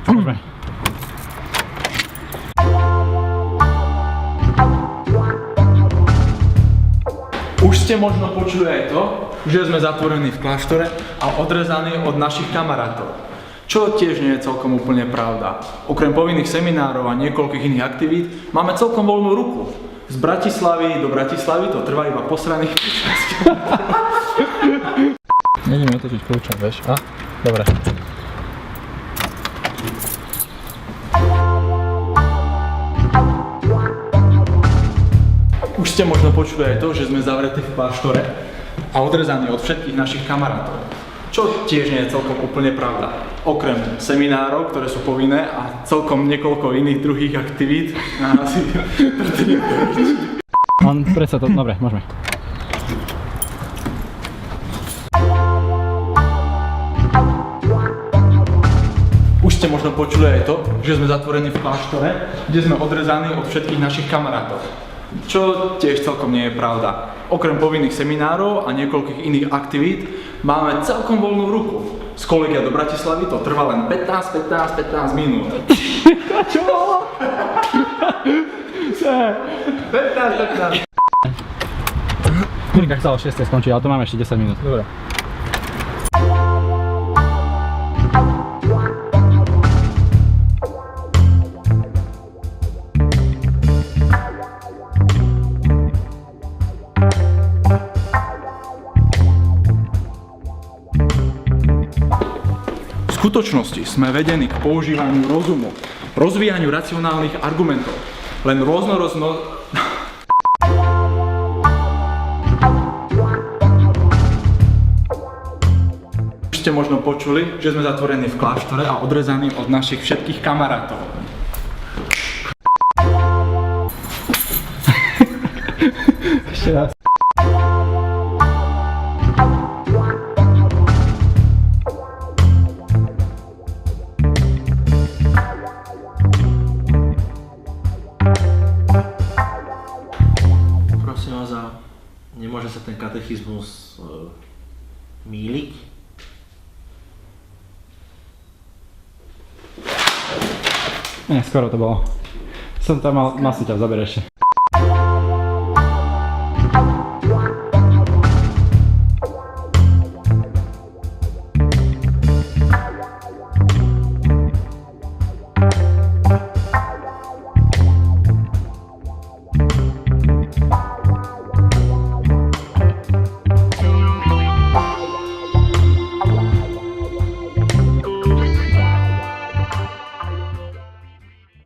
Môžeme. Už ste možno počuli aj to, že sme zatvorení v kláštore a odrezaní od našich kamarátov. Čo tiež nie je celkom úplne pravda. Okrem povinných seminárov a niekoľkých iných aktivít máme celkom voľnú ruku. Z Bratislavy do Bratislavy to trvá iba posraných 15 km. Nejdeme otočiť kľúčom, vieš? A? Dobre. Už ste možno počuli aj to, že sme zavretí v kláštore a odrezaní od všetkých našich kamarátov. Čo tiež nie je celkom úplne pravda. Okrem seminárov, ktoré sú povinné a celkom niekoľko iných druhých aktivít. On predsa to, dobre, môžeme. Už ste možno počuli aj to, že sme zatvorení v kláštore, kde sme odrezaní od všetkých našich kamarátov. Čo tiež celkom nie je pravda. Okrem povinných seminárov a niekoľkých iných aktivít máme celkom voľnú ruku. Z Kolegia do Bratislavy to trvá len 15 minút. Čo? 15. Klinika chcela o 6 skončiť, ale to máme ešte 10 minút. Dobre. V skutočnosti sme vedení k používaniu rozumu, rozvíjaniu racionálnych argumentov. Len Už ste možno počuli, že sme zatvorení v kláštore a odrezaní od našich všetkých kamarátov. Ešte raz. Prosím vás, nemôže sa ten katechizmus mýliť? Nie, skoro to bolo. Som tam mal si ťa zaberieť ešte.